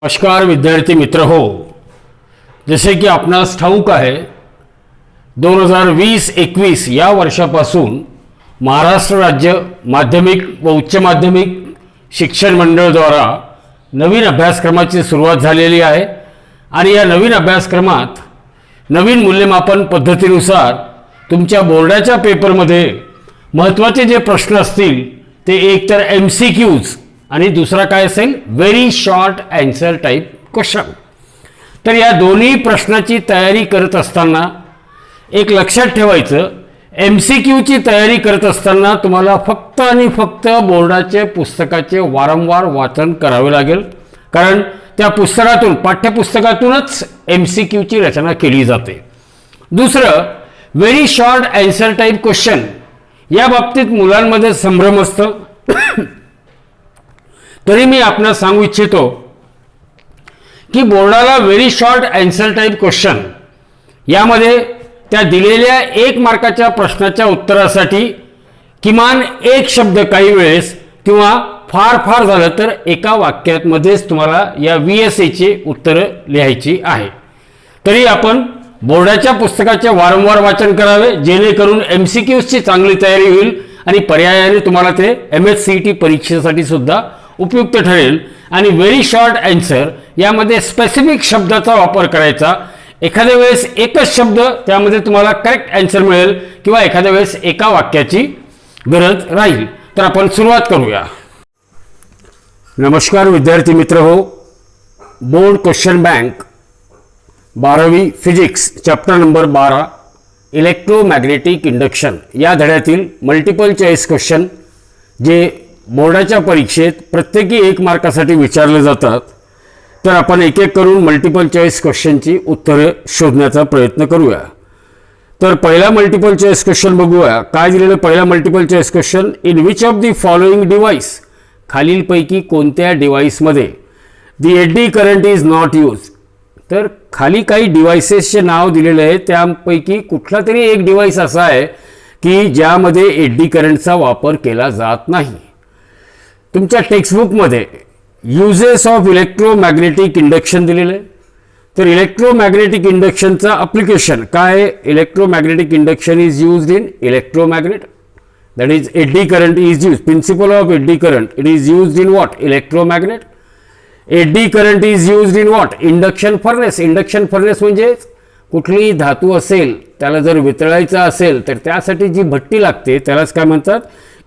नमस्कार विद्यार्थी मित्र हो, जसे की आपणास ठाऊक आहे 2020-21 या वर्षापासून महाराष्ट्र राज्य माध्यमिक व उच्च माध्यमिक शिक्षण मंडळ द्वारा नवीन अभ्यासक्रमाची सुरुवात झालेली आहे आणि या नवीन अभ्यासक्रमात नवीन मूल्यमापन पद्धतीनुसार तुमच्या बोर्डाच्या पेपरमध्ये महत्त्वाचे जे प्रश्न असतील ते एक तर MCQs आणि दुसरा काय असेल very short answer type question. तर या दोन्ही प्रश्नाची तयारी करत असताना एक लक्षात ठेवायचं, MCQ ची तयारी करत असताना तुम्हाला फक्त आणि फक्त बोर्डाचे पुस्तकाचे वारंवार वाचन करावे लागेल, कारण त्या पुस्तकातून पाठ्यपुस्तकातूनच MCQ ची रचना केली जाते। दुसरं very short answer type question, या बाबतीत मुलांमध्ये संभ्रम असतो। तरी मी आपणास सांगू इच्छितो की बोर्डाला very short answer type question यामध्ये त्या दिलेल्या 1 मार्काच्या प्रश्नाच्या उत्तरासाठी किमान एक शब्द काही वेळेस किंवा फार झालं तर एका वाक्यामध्येच तुम्हाला या VSA ची उत्तरे लिहायची आहे। तरी आपण बोर्डाच्या पुस्तकाचे वारंवार वाचन करावे, जेणेकरून MCQs ची चांगली तयारी होईल आणि पर्यायाने तुम्हाला ते MHCET परीक्षेसाठी सुद्धा उपयुक्त ठरेल। आणि व्हेरी शॉर्ट आन्सर यामध्ये स्पेसिफिक शब्दाचा वापर करायचा, एखाद्या वेळेस एकच शब्द त्यामध्ये तुम्हाला करेक्ट आन्सर मिळेल किंवा एखाद्या वेळेस एका वाक्याची गरज राहील। तर आपण सुरुवात करूया। नमस्कार विद्यार्थी मित्र हो, बोर्ड क्वेश्चन बँक 12वी physics chapter number 12 electromagnetic induction या धड्यातील मल्टिपल चॉईस क्वेश्चन जे बोर्डाच्या परीक्षेत प्रत्येकी 1 मार्कासाठी विचारले जातात, तर आपण एक एक करून मल्टिपल चॉईस क्वेश्चनची उत्तरे शोधण्याचा प्रयत्न करूया। तर पहिला मल्टिपल चॉईस क्वेश्चन बघूया। काय दिलेलं पहिला multiple choice question, in which of the following device, खालीलपैकी कोणत्या डिव्हाइसमध्ये the eddy current is not use. तर खाली काही डिव्हाइसेसचे नाव दिलेले आहे, त्यापैकी कुठला तरी एक डिव्हाइस असा आहे की ज्यामध्ये एडी करंटचा वापर केला जात नाही। तुमच्या टेक्स्टबुकमध्ये युजेस ऑफ इलेक्ट्रोमॅग्नेटिक इंडक्शन दिलेलं आहे। तर इलेक्ट्रोमॅग्नेटिक इंडक्शनचा ॲप्लिकेशन काय आहे, electromagnetic induction is used in electromagnet, that is eddy current is used, principle of eddy current it is used in what, electromagnet. Eddy current is used in what, induction furnace. Induction furnace म्हणजे कुठलीही धातू असेल त्याला जर वितळायचं असेल तर त्यासाठी जी भट्टी लागते त्यालाच काय म्हणतात,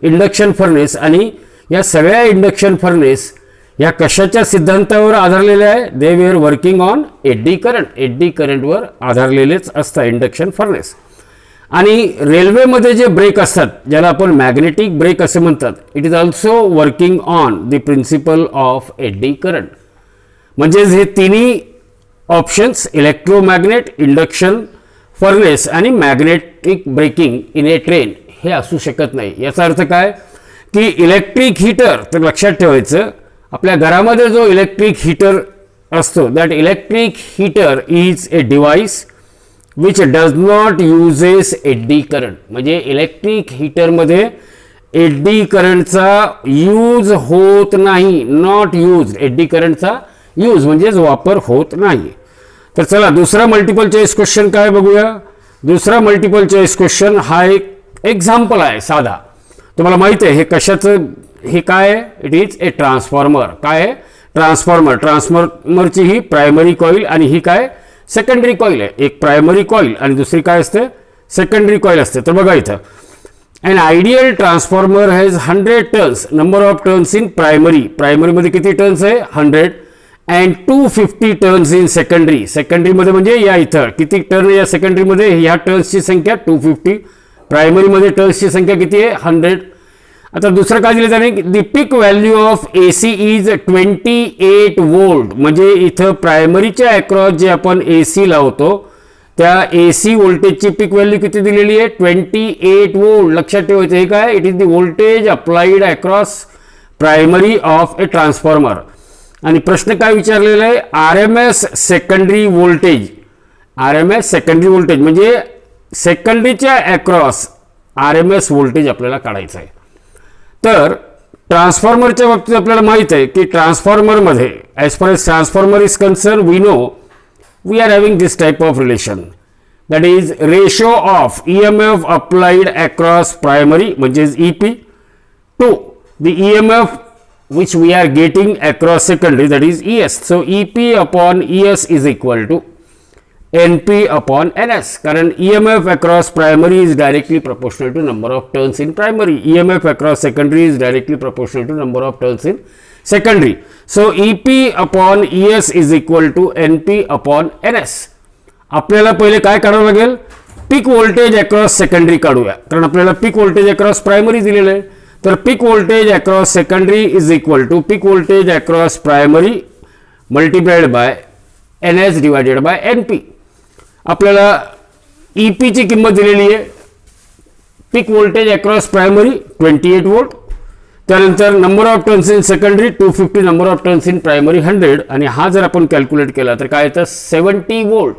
इंडक्शन फर्नेस। आणि या सगळ्या इंडक्शन फर्नेस या कशाच्या सिद्धांतावर आधारलेल्या आहे, they were working on eddy current, eddy करंटवर आधारलेलेच असतात इंडक्शन फर्नेस। आणि रेल्वेमध्ये जे ब्रेक असतात ज्याला आपण मॅग्नेटिक ब्रेक असे म्हणतात, it is also working on the principle of eddy current. म्हणजे हे तिन्ही ऑप्शन्स इलेक्ट्रोमॅग्नेट, इंडक्शन फर्नेस आणि magnetic braking in a train हे असू शकत नाही। याचा अर्थ काय की इलेक्ट्रिक हीटर, तर लक्षात ठेवायचं आपल्या घरामध्ये जो इलेक्ट्रिक हीटर असतो, that electric heater is a device which does not uses eddy current. म्हणजे इलेक्ट्रिक हीटरमध्ये एडी करंटचा यूज होत नाही, नॉट यूज, एडी करंटचा यूज म्हणजेच वापर होत नाही। तर चला दुसरा मल्टिपल चॉईस क्वेश्चन काय बघूया। दुसरा मल्टिपल चॉईस क्वेश्चन हा एक एक्झाम्पल आहे साधा, तुम्हाला माहिती आहे हे कशाचं, हे काय आहे, इट इज ए ट्रान्सफॉर्मर। काय आहे, ट्रान्सफॉर्मर। ट्रान्सफॉर्मरची ही प्रायमरी कॉईल आणि ही काय सेकंडरी कॉईल आहे। एक प्रायमरी कॉईल आणि दुसरी काय असते, सेकंडरी कॉईल असते। तर बघा इथं, an ideal transformer has 100 turns, number of turns in primary, primary मध्ये किती टर्न्स आहे 100, and 250 turns in secondary, secondary मध्ये म्हणजे या इथं किती टर्न या सेकंडरी मध्ये, ह्या टर्न्सची संख्या 250, प्रायमरी मध्ये टर्न्सची संख्या किती आहे 100। आता दुसरं काय दिलं त्याने, the peak value of AC is 28 volt. म्हणजे इथं प्रायमरीच्या अक्रॉस जे आपण AC लावतो त्या AC व्होल्टेजची पिक व्हॅल्यू किती दिलेली आहे 28 वोल्ट। लक्षात ठेवायचं हे काय, it is the voltage applied across primary of A transformer. आणि प्रश्न काय विचारलेला आहे, RMS secondary voltage, RMS secondary voltage म्हणजे सेकंडरीच्या अक्रॉस RMS व्होल्टेज आपल्याला काढायचं आहे। तर ट्रान्सफॉर्मरच्या बाबतीत आपल्याला माहित आहे की ट्रान्सफॉर्मरमध्ये as far as transformer is concern we know we are having this type of relation, that is ratio of EMF applied across primary म्हणजेच EP to the EMF which we are getting across secondary, that is ES. So EP upon ES is equal to NP upon NS. कारण EMF across primary is directly proportional to number of turns in primary. EMF across secondary is directly proportional to number of turns in secondary. So EP upon ES is equal to NP upon NS. आपल्याला पहिले काय करावं लागेल, पीक voltage across secondary काढूया, कारण आपल्याला पीक voltage across primary दिलेलं आहे. तर peak voltage across secondary is equal to peak voltage across primary multiplied by NS divided by NP. आपल्याला EP ची किंमत दिलेली आहे, peak voltage across primary 28 volt, त्यानंतर number of turns in secondary 250, number of turns in primary 100, आणि हा जर आपण कॅल्क्युलेट केला तर काय येतं 70 वोल्ट.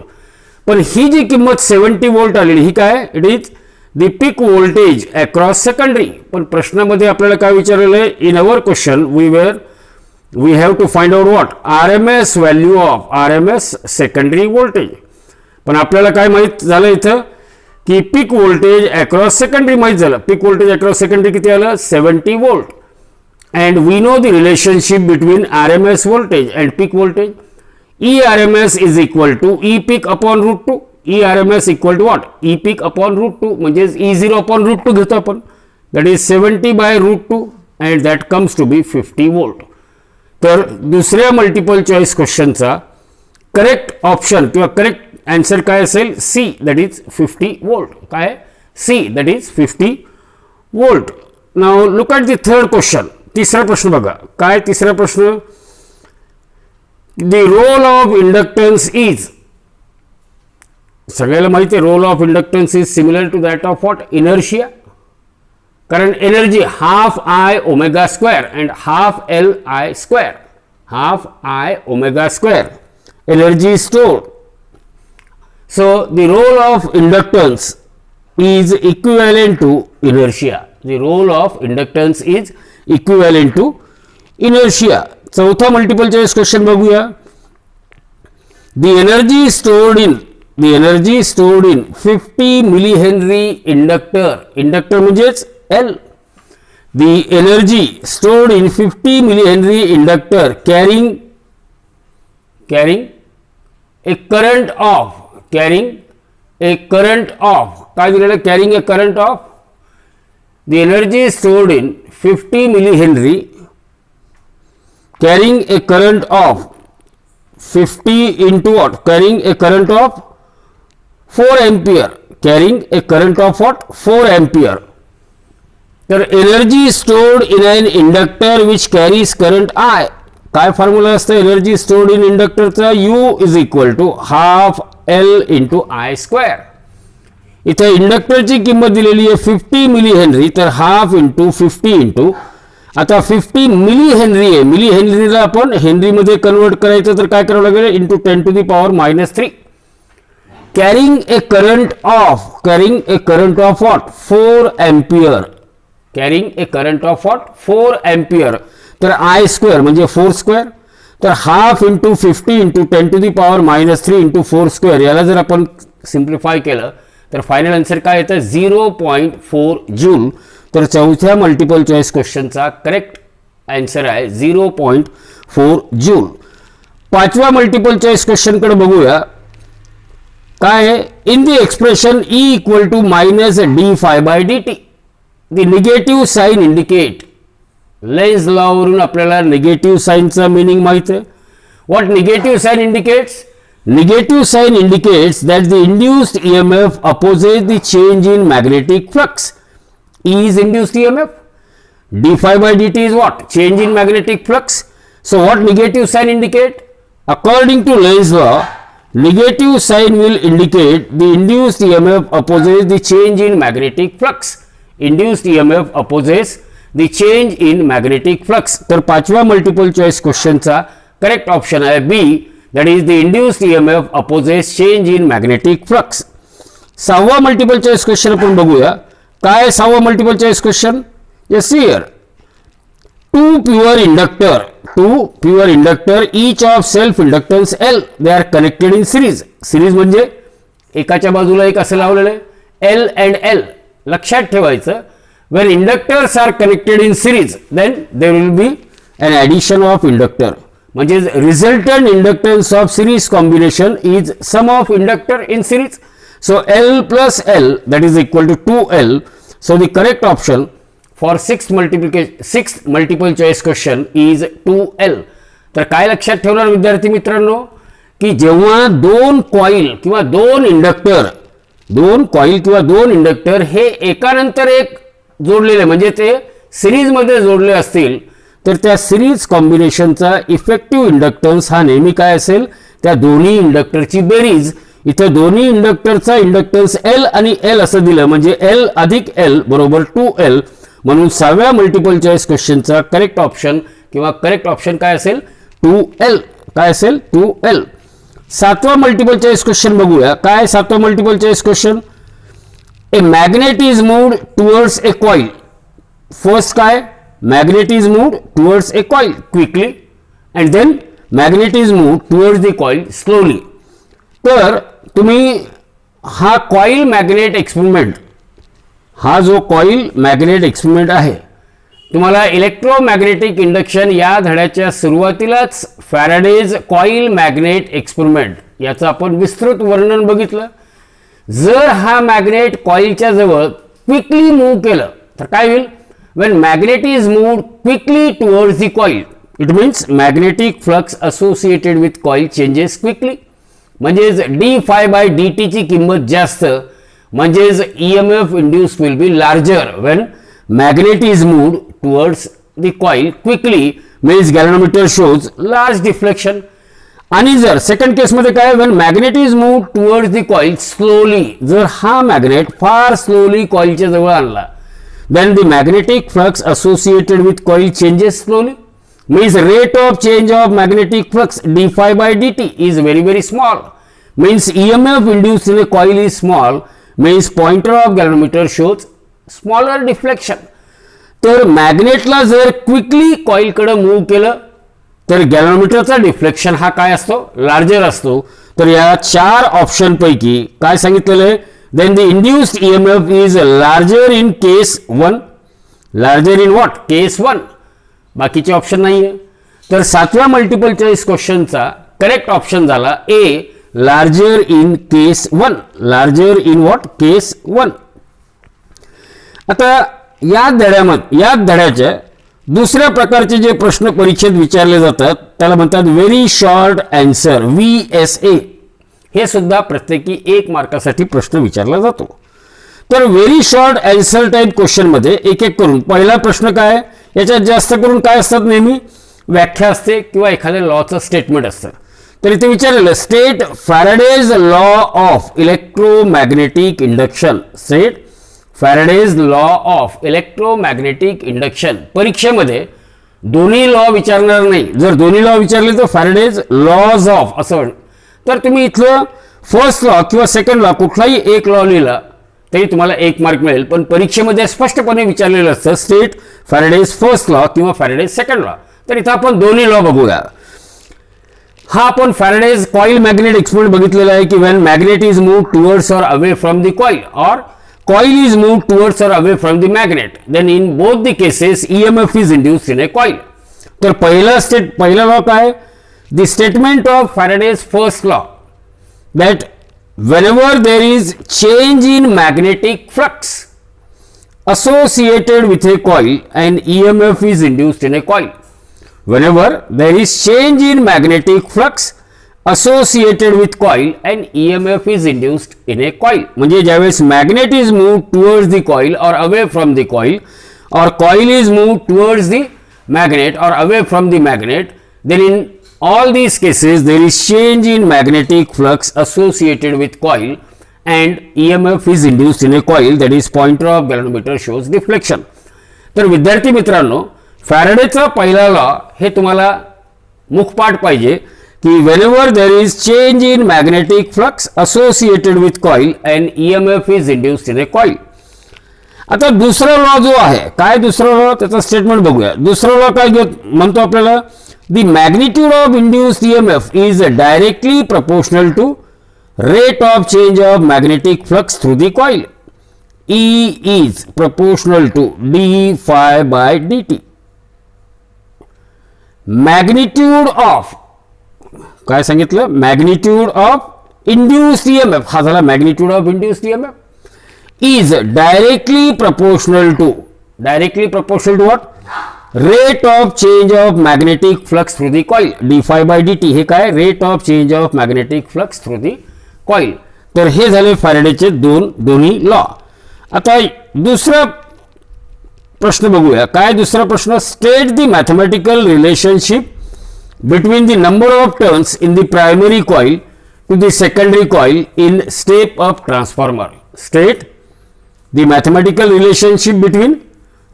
पण ही जी किंमत 70 वोल्ट आलेली ही काय, it is the peak voltage across secondary. पण प्रश्नामध्ये आपल्याला काय विचारलेलं आहे, in our question we have to find out what RMS value of RMS secondary voltage. पण आपल्याला काय माहित झालं इथं की पीक व्होल्टेज अक्रॉस सेकंडरी माहित झालं. पीक व्होल्टेज अक्रॉस सेकंडरी किती आलं 70 volt, and we know the relationship between RMS voltage and peak voltage. ERMS is equal to E peak upon √2. ERMS equal to what E peak upon √2 म्हणजेच E0 upon √2 घेतो आपण, that is 70 by √2 and that comes to be 50 volt. तर दुसऱ्या multiple choice क्वेश्चनचा correct option किंवा correct answer काय असेल, C, that is 50 volt. काय C, that is 50 volt. Now look at the third question. तिसरा प्रश्न बघा, काय तिसरा प्रश्न, the role of inductance is, सगळ्याला माहिती आहे role of inductance is similar to that of what inertia, कारण energy half I omega square and half LI square, half I omega square energy stored. So the role of inductance is equivalent to inertia. The role of inductance is equivalent to inertia. चौथा multiple choice question बघूया. The energy stored in 50 millihenry inductor. Inductor म्हणजेच L. The energy stored in 50 millihenry inductor carrying a current of carrying a current of काय दिलेलं, carrying a current of, the energy stored in 50 millihenry carrying a current of 50 into what, carrying a current of 4 ampere, carrying a current of what 4 ampere. तर energy stored in an inductor which carries current I, काय formula असतं energy stored in इंडक्टरचा, U is equal to half L into I square. इथे इंडक्टरची किंमत दिलेली आहे 50 milli henry, तर हाफ इंटू 50 इंटू, आता 50 मिली हेनरी आहे, मिली हेनरीला आपण हेनरीमध्ये कन्वर्ट करायचं तर काय करावं लागेल, into 10 to the power -3. Carrying a current of what 4 ampere, carrying a current of what 4 ampere, तर I स्क्वेअर म्हणजे 4 स्क्वेअर, तर half into 50 into 10 to the power -3 into 4 square, याला जर आपण सिम्प्लिफाय केलं तर फायनल आन्सर काय येतं 0.4 जूल. तर चौथ्या मल्टिपल चॉईस क्वेश्चनचा करेक्ट आन्सर आहे 0.4 जूल. पाचव्या मल्टिपल चॉईस क्वेश्चनकडे बघूया. काय आहे, in the expression E equal to -d∅dt, the negative sign indicate, Lenz law वरून आपल्याला निगेटिव्ह साइनचा मीनिंग माहित आहे. What negative sign indicates, negative sign indicates that the induced EMF opposes the change in magnetic flux. E is induced EMF, d∅dt is what, change in magnetic flux. So what negative sign indicate, according to Lenz's law, negative sign will indicate the induced EMF opposes the change in magnetic flux. Induced EMF opposes the change in magnetic flux. तर पाचवा multiple choice क्वेश्चनचा correct option आहे बी, that is the induced EMF opposes change in magnetic flux. सहावा multiple choice question आपण बघूया. काय सहावा multiple choice question, yes here, two pure inductor each of self inductance L, they are connected in series. Series म्हणजे एकाच्या बाजूला एक असं लावलेलं आहे L and L. लक्षात ठेवायचं, when inductors are connected in series then there will be an addition of inductor. म्हणजे resultant inductance of series combination is sum of inductor in series. So L plus L, that is equal to 2L. So the correct option for sixth multiple choice question is 2L. तर काय लक्षात ठेवणार विद्यार्थी मित्रांनो, की जेव्हा दोन coil किंवा दोन इंडक्टर हे एकानंतर एक जोडलेले म्हणजे ते सिरीज मध्ये जोडले असतील तर त्या सिरीज कॉम्बिनेशनचा इफेक्टिव्ह इंडक्टन्स हा नेहमी काय असेल, त्या दोन्ही इंडक्टरची बेरीज. इथे दोन्ही इंडक्टरचा इंडक्टन्स L आणि L असं दिलं म्हणजे L अधिक L बरोबर 2L. म्हणून 6व्या मल्टिपल चॉईस क्वेश्चनचा करेक्ट ऑप्शन किंवा करेक्ट ऑप्शन काय असेल 2L. काय असेल 2L. 7वा मल्टिपल चॉईस क्वेश्चन बघूया. काय 7वा multiple choice question, a magnet is moved towards a coil. First काय, magnet is moved towards a coil quickly and then magnet is moved towards the coil slowly. तर तुम्ही हा coil magnet experiment, हा जो coil magnet experiment आहे, तुम्हाला electromagnetic induction या धड्याच्या सुरुवातीलाच फॅराडेज कॉइल मॅग्नेट एक्सपेरिमेंट याचं आपण विस्तृत वर्णन बघितलं. जर हा मॅग्नेट कॉइलच्या जवळ क्विकली मूव्ह केलं तर काय होईल, when magnet is moved quickly towards the coil, it means magnetic flux associated with coil changes quickly. म्हणजेच d phi by dt ची किंमत जास्त, म्हणजेच EMF induced will be larger when magnet is moved towards the coil quickly, means galvanometer shows large deflection. आणि जर second केस मध्ये काय, when magnet is moved towards the coil slowly, जर हा मॅग्नेट फार स्लोली कॉइलच्या जवळ आणला then the magnetic flux associated with coil changes slowly, means rate of change of magnetic flux d phi by dt is very small, means EMF induced in a coil is small, means pointer of galvanometer shows smaller deflection. तर मॅग्नेटला जर quickly coil कडे move केलं तर गॅल्व्हनोमीटरचा deflection हा काय असतो, larger असतो. तर या 4 ऑप्शन पैकी काय सांगितलेलं आहे, then the induced EMF is larger in case 1. larger in what, case 1. बाकीचे ऑप्शन नाहीये. तर 7व्या मल्टिपल चॉईस क्वेश्चनचा करेक्ट ऑप्शन झाला A, larger in case 1. larger in what, case 1. आता या धड्याच्या दुसऱ्या प्रकारचे जे प्रश्न परीक्षेत विचारले जातात त्याला म्हणतात व्हेरी शॉर्ट आन्सर, VSA. हे सुद्धा प्रत्येकी 1 मार्कासाठी प्रश्न विचारला जातो. तर very short answer type question मध्ये एक एक करून, पहिला प्रश्न काय, याच्यात जास्त करून काय असतात, नेहमी व्याख्या असते किंवा एखाद्या लॉचं स्टेटमेंट असतं. तर इथे विचारलेलं state Faraday's law of electromagnetic induction. State Faraday's law of electromagnetic induction. परीक्षेमध्ये दोन्ही लॉ विचारणार नाही. जर दोन्ही लॉ विचारले तर फॅराडेज लॉज ऑफ असं, तर तुम्ही इथलं फर्स्ट लॉ किंवा सेकंड लॉ कुठलाही एक लॉ लिहिला तरी तुम्हाला 1 मार्क मिळेल. पण परीक्षेमध्ये स्पष्टपणे विचारलेलं असतं स्टेट फॅराडेज फर्स्ट लॉ किंवा फॅराडेज सेकंड लॉ. तर इथं आपण दोन्ही लॉ बघूया. हा आपण फॅराडेज कॉइल मॅग्नेट एक्सपेरिमेंट बघितलेला आहे की when magnet is move towards और अवे फ्रॉम द कॉइल और कॉइल इज मूव्ह टुवर्ड्स और away from the magnet, then in both the cases EMF is induced in a coil. तर पहिला law काय, the statement of Faraday's first law that whenever there is change in magnetic flux associated with a coil and EMF is induced in a coil. Whenever there is change in magnetic flux associated with coil and EMF is induced in a coil. म्हणजे ज्यावेळेस magnet is moved towards the coil or away from the coil or coil is moved towards the magnet or away from the magnet, then in all these cases there is change in magnetic flux associated with coil and EMF is induced in a coil, that is pointer of galvanometer shows deflection. तर विद्यार्थी मित्रांनो, फॅराडेचा पहिला law हे तुम्हाला मुखपाठ पाहिजे की whenever there is change in magnetic flux associated with coil and EMF is induced in a coil. आता दुसरा लॉ जो आहे, काय दुसरा लॉ, त्याचा स्टेटमेंट बघूया. दुसरा लॉ काय म्हणतो आपल्याला, the magnitude of induced EMF is directly proportional to rate of change of magnetic flux through the coil. E is proportional to d phi by dt. Magnitude of काय सांगितलं, magnitude of induced EMF, हा झाला magnitude of induced EMF, is directly proportional to what, rate of change of magnetic flux through the coil, d phi by d t. हे काय, rate of change of magnetic flux through the coil. तर हे झाले फॅरेडेचे दोन्ही law. आता दुसरा प्रश्न बघूया. काय दुसरा प्रश्न, state the mathematical relationship between the number of turns in the primary coil to the secondary coil in step up transformer. State the mathematical relationship between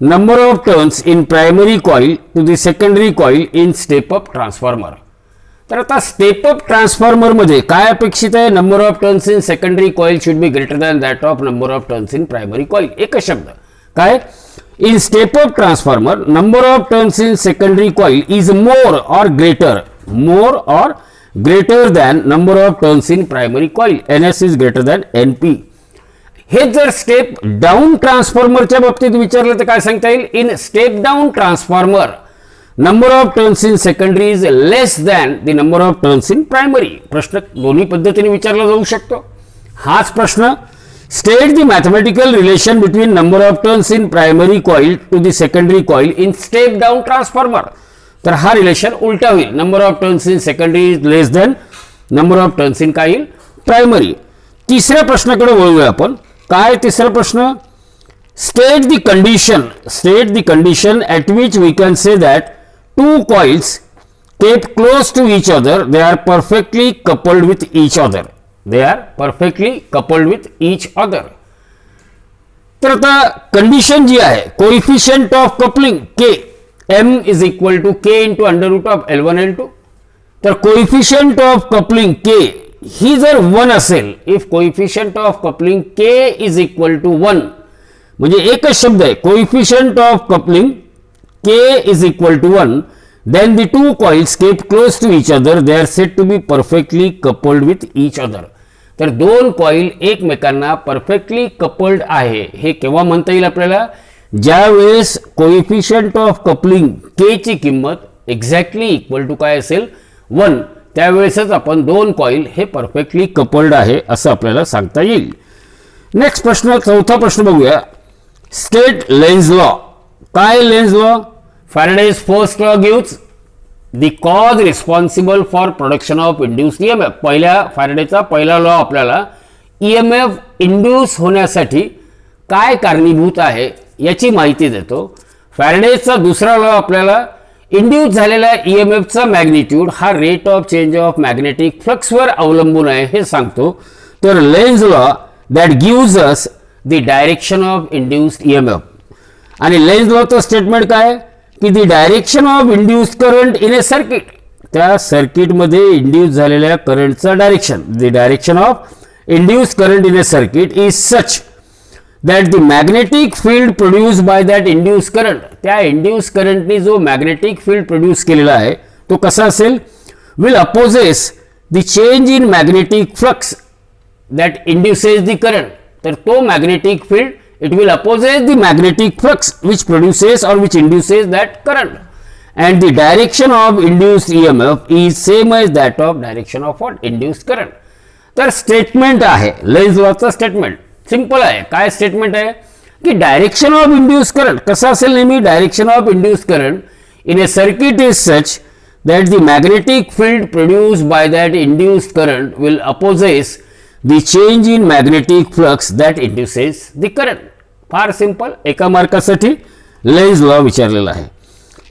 number of turns in primary coil to the secondary coil in step up transformer. तर आता step up transformer मध्ये काय अपेक्षित आहे, number of turns in secondary coil should be greater than that of number of turns in primary coil. एकच शब्द काय, in step up transformer number of turns in secondary coil is more और greater than number of turns in primary coil. NS is greater than NP. हे जर step down ट्रान्सफॉर्मरच्या बाबतीत विचारलं तर काय सांगता येईल, in step down transformer number of turns in secondary is less than the number of turns in primary. प्रश्न दोन्ही पद्धतीने विचारला जाऊ शकतो. हाच प्रश्न, state the mathematical relation between number of turns in primary coil to the secondary coil in step down transformer. तर हा रिलेशन उलटा होईल, number of turns in secondary is less than number of turns in काय येईल, primary. तिसऱ्या प्रश्नाकडे वळूया आपण. काय तिसरा प्रश्न, state the condition at which we can say that two coils kept close to each other, they are perfectly coupled with each other. तर आता कंडिशन जी आहे, coefficient of coupling K, m is equal to K into under root of L1 L2. तर coefficient of coupling K ही जर 1 असेल, if coefficient of coupling K is equal to 1, म्हणजे एकच शब्द आहे, coefficient of coupling K is equal to 1, then the two coils kept close to each other, they are said to be perfectly coupled with each other. तर दोन coil एकमेकांना perfectly coupled आहे. हे केव्हा म्हणता येईल आपल्याला, ज्या वेळेस कोइफिशियंट ऑफ कपलिंग K ची किंमत एक्झॅक्टली इक्वल टू काय असेल, 1, त्यावेळेसच आपण दोन कॉइल हे परफेक्टली कपल्ड आहे असं आपल्याला सांगता येईल. नेक्स्ट प्रश्न, चौथा प्रश्न बघूया. State Lenz law. काय Lenz law, Faraday's first law gives the cause responsible for production of induced EMF. फॅरेडेचा पहिला लॉ आपल्याला EMF इंड्यूस होण्यासाठी काय कारणीभूत आहे याची माहिती देतो. फॅरेडेचा दुसरा लॉ आपल्याला इंड्यूस झालेल्या EMFचा मॅग्निट्यूड हा rate of change of magnetic फ्लक्सवर अवलंबून आहे हे सांगतो. तर Lenz law that gives us the direction of induced EMF. आणि लेन्झ लॉचं स्टेटमेंट काय की the direction of induced current in a circuit, त्या सर्किटमध्ये इंड्यूस झालेल्या करंटचा direction, the direction of induced current in a circuit is such that the magnetic field produce by that induce current, त्या induce करंटने जो magnetic field produce केलेला आहे तो कसा असेल, will opposes the change in magnetic flux that induces the current. तर तो magnetic field, it will opposes the magnetic flux which produces or which induces that current, and the direction of induced EMF is same as that of direction of what, induced current. तर statement आहे Lenz लॉचं statement simple आहे. काय statement आहे की direction of induced current कसा असेल, नेहमी direction of induced current in a circuit is such that the magnetic field produced by that induced current will opposes the change in magnetic flux that induces the current. फार simple, एका मार्कासाठी Lenz law विचारलेला आहे.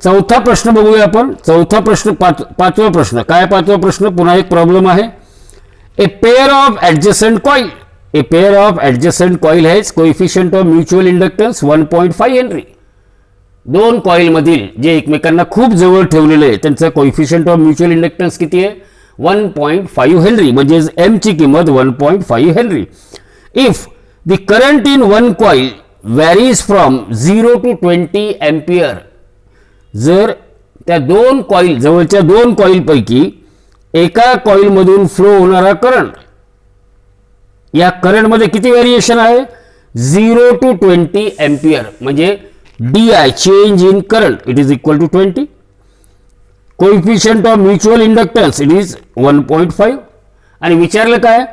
चौथा प्रश्न बघूया आपण. चौथा प्रश्न, पाचवा प्रश्न. काय पाचवा प्रश्न, पुन्हा एक प्रॉब्लेम आहे. A pair of adjacent coil, a pair of adjacent coil has coefficient of mutual inductance 1.5 henry. दोन कॉइल मधील जे एकमेकांना खूप जवळ ठेवलेले आहे त्यांचा कोइफिशियंट ऑफ म्युच्युअल इंडक्टन्स किती आहे, 1.5 हेनरी, म्हणजे एम ची किंमत 1.5 Henry. If the current in one coil varies from 0 to 20 ampere, जर त्या दोन कॉईल जवळच्या दोन कॉईलपैकी एका कॉईलमधून फ्लो होणारा करंट, या करंटमध्ये किती व्हेरिएशन आहे 0 to 20 एम्पियर, म्हणजे DI change in current it is equal to 20. Coefficient of mutual inductance it is 1.5. आणि विचारलं काय,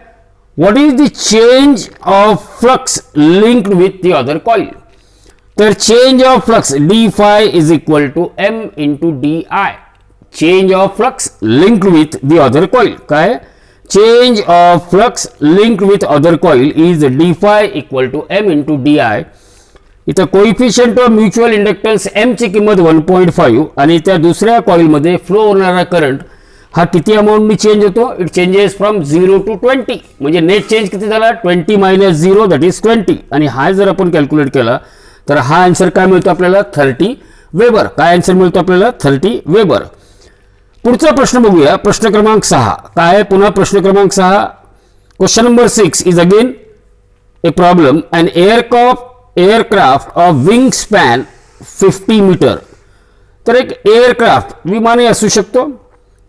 what is the change of flux linked with the other coil. तर change of flux D phi is equal to M into D I. Change of flux linked with the other coil, काय change of flux linked with other coil is D phi equal to M into D I. इथं coefficient of mutual inductance M ची किंमत 1.5 आणि त्या दुसऱ्या कॉईलमध्ये flow होणारा current हा किती अमाऊंटनी चेंज होतो, इट चेंजेस फ्रॉम 0 to 20, म्हणजे नेट चेंज किती झाला 20 - 0 दॅट इज 20. आणि हा जर आपण कॅल्क्युलेट केला तर हा आन्सर काय मिळतो आपल्याला 30 वेबर. काय आन्सर मिळतो आपल्याला 30 वेबर. पुढचा प्रश्न बघूया, प्रश्न क्रमांक 6. काय पुन्हा प्रश्न क्रमांक 6. Question number 6 is again a problem. An aircraft of wing span 50 metre. तर एक एअरक्राफ्ट विमानही असू शकतो,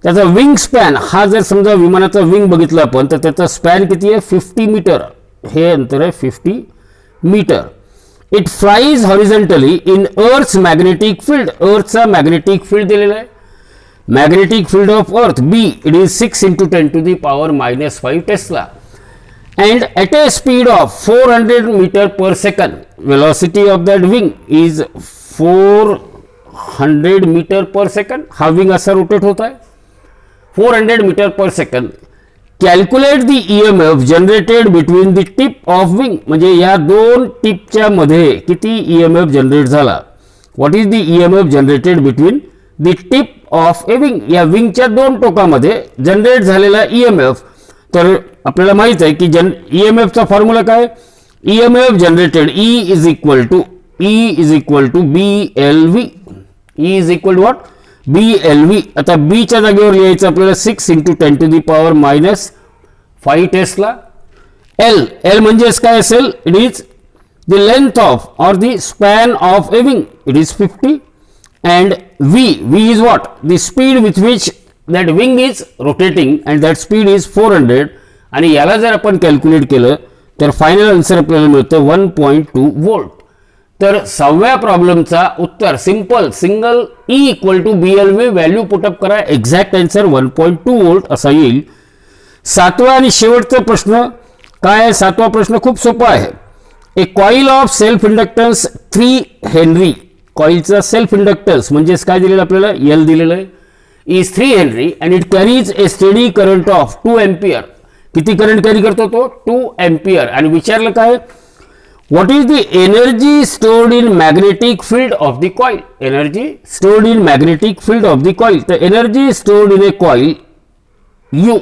त्याचा विंग स्पॅन हा जर समजा विमानाचा विंग बघितला आपण तर त्याचा स्पॅन किती आहे 50 मीटर. हे अंतर आहे 50 meter. It flies horizontally in earth's magnetic field. अर्थचा मॅग्नेटिक फील्ड दिलेला आहे. Magnetic field of earth B it is 6 × 10⁻⁵ tesla. And at a speed of 400 meter per second, velocity of that wing is 400 meter per second. हा wing असा rotate होता है 400 meter per second. Calculate the EMF generated between the tip of wing. म्हणजे या दोन टिपच्या मध्ये किती EMF generate झाला. What is the EMF generated between the tip of a wing. या विंगच्या दोन टोकामध्ये जनरेट झालेला EMF. तर आपल्याला माहित आहे की EMF चा फॉर्म्युला काय, EMF generated E is equal to BLV. E is equal to what BLV. आता B च्या जागेवर लिहायचं आपल्याला 6 × 10⁻⁵ टेस्ला. L म्हणजेच काय असेल, it is the length of और the span of a wing, it is 50. And V is what the speed with which that wing is rotating and that speed is 400. आणि याला जर आपण कॅल्क्युलेट केलं तर फायनल आन्सर आपल्याला मिळतं 1.2 volt. तर 6व्या प्रॉब्लेमचा उत्तर simple single E equal to BLV value put up करा. एक्झॅक्ट आन्सर 1.2 वोल्ट असा येईल. 7वा आणि शेवटचा प्रश्न काय आहे. 7वा प्रश्न खूप सोपा आहे. A coil of self inductance 3 henry. कॉईलचा सेल्फ इंडक्टन्स म्हणजेच काय दिलेलं आपल्याला L दिलेलं आहे is 3 Henry and it carries a steady current of 2 ampere. किती करंट कॅरी करतो तो 2 एम्पियर. आणि विचारलं काय, what is the energy stored in magnetic field of the coil. Energy stored in magnetic field of the coil. तर energy stored in a coil U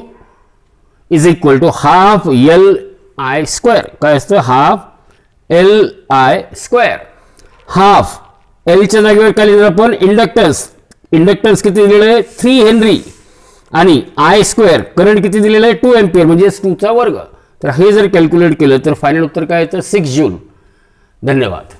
is equal to half LI². काय असतं half LI². Half L च्या जागेवर काय लिहिलं आपण inductance किती दिलेलं आहे 3 हेनरी आणि I² करंट किती दिलेलं आहे 2 एम्पियर म्हणजे 2 चा वर्ग. तर हे जर कॅल्क्युलेट केलं तर फायनल उत्तर काय येतं 6 जूल. धन्यवाद.